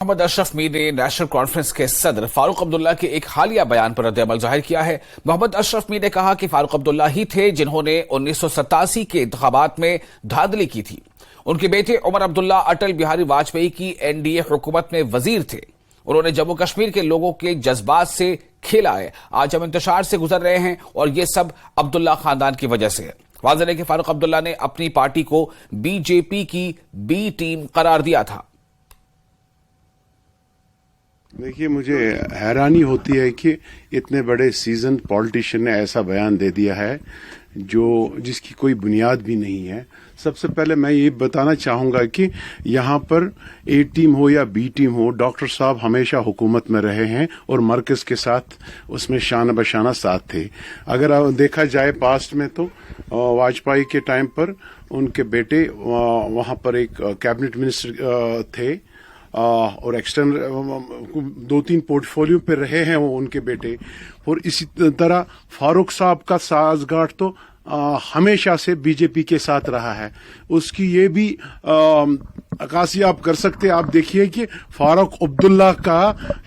मोहम्मद अशरफ मीर ने national conference के सदर फारूक अब्दुल्ला के एक हालिया बयान पर रद्द-ए-अमल जाहिर किया है। मोहम्मद अशरफ मीर ने कहा कि फारूक अब्दुल्ला ही थे जिन्होंने 1987 के इंतखाबात में धांधली की थी। उनके बेटे उमर अब्दुल्ला अटल बिहारी वाजपेयी की एनडीए हुकूमत में वजीर थे। उन्होंने जम्मू कश्मीर के लोगों के जज्बात से खेला है। आज हम इंतशार से गुजर रहे हैं और ये सब अब्दुल्ला खानदान की वजह से है। वाज़ेह है कि फारूक अब्दुल्ला ने अपनी पार्टी को बीजेपी की बी टीम करार दिया था। देखिए, मुझे हैरानी होती है कि इतने बड़े सीजन पॉलिटिशियन ने ऐसा बयान दे दिया है जिसकी कोई बुनियाद भी नहीं है। सबसे पहले मैं ये बताना चाहूंगा कि यहाँ पर ए टीम हो या बी टीम हो, डॉक्टर साहब हमेशा हुकूमत में रहे हैं और मरकज के साथ उसमें शाना बशाना साथ थे। अगर देखा जाए पास्ट में तो वाजपेयी के टाइम पर उनके बेटे वहाँ पर एक कैबिनेट मिनिस्टर थे और एक्सटर्नल 2-3 पोर्टफोलियो पे रहे हैं वो उनके बेटे। और इसी तरह फारूक साहब का साजगाट तो हमेशा से बीजेपी के साथ रहा है। उसकी ये भी अक्कासी आप कर सकते हैं। आप देखिए कि फारूक अब्दुल्ला का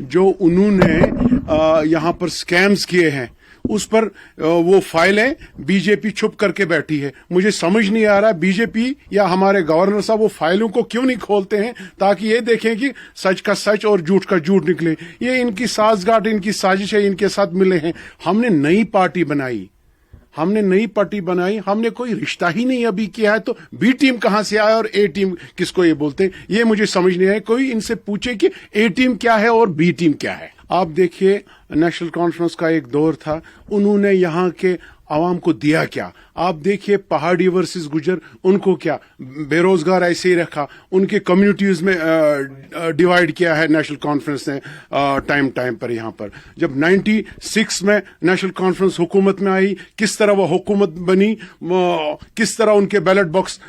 जो उन्होंने यहाँ पर स्कैम्स किए हैं उस पर वो फाइलें बीजेपी छुप करके बैठी है। मुझे समझ नहीं आ रहा बीजेपी या हमारे गवर्नर साहब वो फाइलों को क्यों नहीं खोलते हैं ताकि ये देखें कि सच का सच और झूठ का झूठ निकले। ये इनकी साजगाट, इनकी साजिश है, इनके साथ मिले हैं। हमने नई पार्टी बनाई, हमने कोई रिश्ता ही नहीं अभी किया है, तो बी टीम कहां से आया और ए टीम किसको ये बोलते हैं, ये मुझे समझ नहीं आया। कोई इनसे पूछे कि ए टीम क्या है और बी टीम क्या है। आप देखिए, नेशनल कॉन्फ्रेंस का एक दौर था, उन्होंने यहाँ के आवाम को दिया क्या। आप देखिए पहाड़ी वर्सेस गुजर, उनको क्या बेरोजगार ऐसे ही रखा, उनके कम्युनिटीज में डिवाइड किया है नेशनल कॉन्फ्रेंस ने टाइम पर। यहाँ पर जब 96 में नेशनल कॉन्फ्रेंस हुकूमत में आई, किस तरह वो हुकूमत बनी, किस तरह उनके बैलेट बॉक्स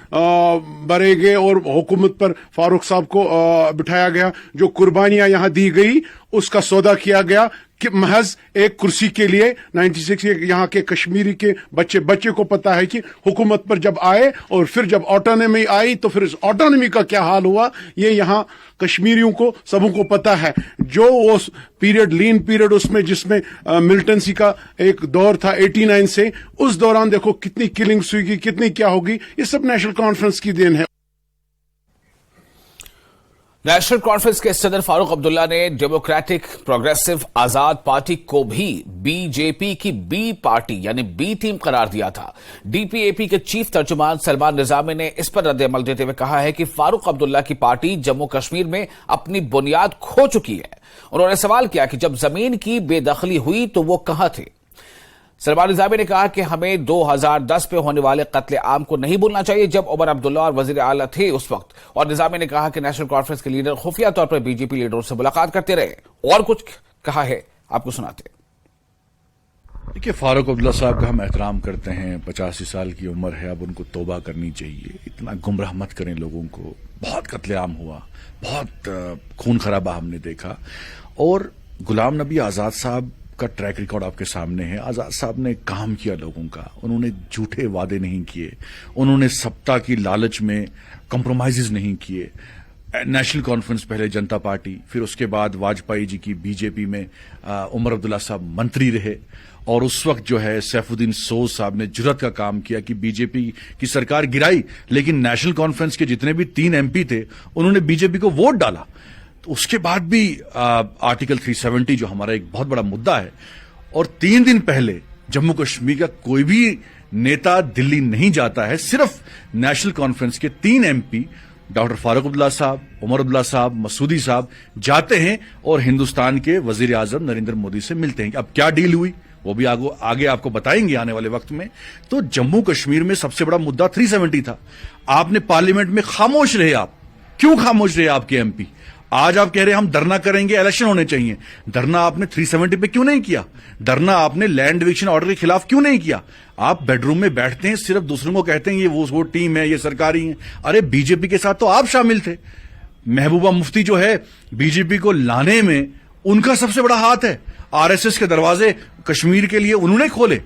भरे गए और हुकूमत पर फारूक साहब को बिठाया गया। जो कुर्बानियां यहाँ दी गई उसका सौदा किया गया कि महज एक कुर्सी के लिए। 96 यहाँ के कश्मीरी के बच्चे को पता है कि हुकूमत पर जब आए और फिर जब ऑटोनॉमी आई तो फिर इस ऑटोनॉमी का क्या हाल हुआ, ये यहाँ कश्मीरियों को सबों को पता है। जो वो पीरियड, लीन पीरियड, उसमें जिसमें मिलिटेंसी का एक दौर था 89 से, उस दौरान देखो कितनी किलिंग्स हुई, कितनी क्या होगी। ये सब नेशनल कॉन्फ्रेंस की देन है। नेशनल कॉन्फ्रेंस के सदर फारूक अब्दुल्ला ने डेमोक्रेटिक प्रोग्रेसिव आजाद पार्टी को भी बीजेपी की बी पार्टी यानी बी टीम करार दिया था। डीपीएपी के चीफ तर्जुमान सलमान निजामी ने इस पर रद्द-ए-अमल देते हुए कहा है कि फारूक अब्दुल्ला की पार्टी जम्मू कश्मीर में अपनी बुनियाद खो चुकी है। उन्होंने सवाल किया कि जब जमीन की बेदखली हुई तो वो कहां थे। सलमान निजामी ने कहा कि हमें 2010 में होने वाले कत्ले आम को नहीं भूलना चाहिए जब उमर अब्दुल्ला और वजीर आला थे उस वक्त। और निजामी ने कहा कि नेशनल कॉन्फ्रेंस के लीडर खुफिया तौर पर बीजेपी लीडरों से मुलाकात करते रहे। और कुछ कहा है, आपको सुनाते। देखिए, फारूक अब्दुल्ला साहब का हम एहतराम करते हैं, 85 साल की उम्र है, अब उनको तौबा करनी चाहिए। इतना गुमराह मत करें लोगों को। बहुत कत्लेआम हुआ, बहुत खून खराबा हमने देखा। और गुलाम नबी आजाद साहब का ट्रैक रिकॉर्ड आपके सामने है। आजाद साहब ने काम किया लोगों का, उन्होंने झूठे वादे नहीं किए, उन्होंने सत्ता की लालच में कॉम्प्रोमाइजेज नहीं किए। नेशनल कॉन्फ्रेंस पहले जनता पार्टी, फिर उसके बाद वाजपेयी जी की बीजेपी में उमर अब्दुल्ला साहब मंत्री रहे। और उस वक्त जो है सैफुद्दीन सोज साहब ने जुर्रत का काम किया कि बीजेपी की सरकार गिराई, लेकिन नेशनल कॉन्फ्रेंस के जितने भी 3 एमपी थे उन्होंने बीजेपी को वोट डाला। तो उसके बाद भी आर्टिकल 370 जो हमारा एक बहुत बड़ा मुद्दा है, और 3 दिन पहले जम्मू कश्मीर का कोई भी नेता दिल्ली नहीं जाता है। सिर्फ नेशनल कॉन्फ्रेंस के 3 एमपी डॉक्टर फारूक अब्दुल्ला साहब, उमर अब्दुल्ला साहब, मसूदी साहब जाते हैं और हिंदुस्तान के वजीर आजम नरेंद्र मोदी से मिलते हैं। अब क्या डील हुई वो भी आगे आपको बताएंगे आने वाले वक्त में। तो जम्मू कश्मीर में सबसे बड़ा मुद्दा 370 था। आपने पार्लियामेंट में खामोश रहे। आप क्यों खामोश रहे आपके एमपी? आज आप कह रहे हैं हम धरना करेंगे, इलेक्शन होने चाहिए। धरना आपने 370 पे क्यों नहीं किया? धरना आपने लैंड डिविजन ऑर्डर के खिलाफ क्यों नहीं किया? आप बेडरूम में बैठते हैं, सिर्फ दूसरों को कहते हैं ये वो टीम है, ये सरकारी है। अरे बीजेपी के साथ तो आप शामिल थे। महबूबा मुफ्ती जो है, बीजेपी को लाने में उनका सबसे बड़ा हाथ है। आरएसएस के दरवाजे कश्मीर के लिए उन्होंने खोले।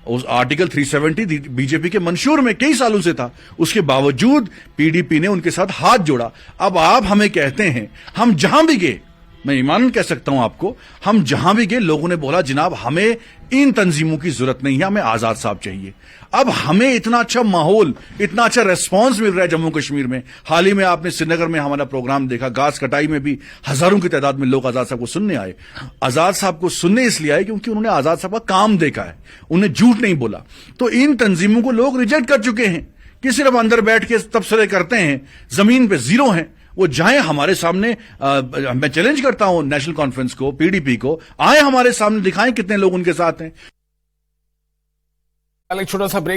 उस आर्टिकल 370 बीजेपी के मंशूर में कई सालों से था, उसके बावजूद पीडीपी ने उनके साथ हाथ जोड़ा। अब आप हमें कहते हैं, हम जहां भी गए, मैं ईमान कह सकता हूं आपको, हम जहां भी गए लोगों ने बोला जनाब हमें इन तंजीमों की जरूरत नहीं है, हमें आजाद साहब चाहिए। अब हमें इतना अच्छा माहौल, इतना अच्छा रेस्पॉन्स मिल रहा है जम्मू कश्मीर में। हाल ही में आपने श्रीनगर में हमारा प्रोग्राम देखा, घास कटाई में भी हजारों की तादाद में लोग आजाद साहब को सुनने आए। आजाद साहब को सुनने इसलिए आए क्योंकि उन्होंने आजाद साहब का काम देखा है, उन्हें झूठ नहीं बोला। तो इन तंजीमों को लोग रिजेक्ट कर चुके हैं कि सिर्फ अंदर बैठ के तबसरे करते हैं, जमीन पे जीरो हैं। वो जाएं हमारे सामने, मैं चैलेंज करता हूं नेशनल कॉन्फ्रेंस को, पीडीपी को, आए हमारे सामने दिखाएं कितने लोग उनके साथ हैं। एक छोटा सा ब्रेक।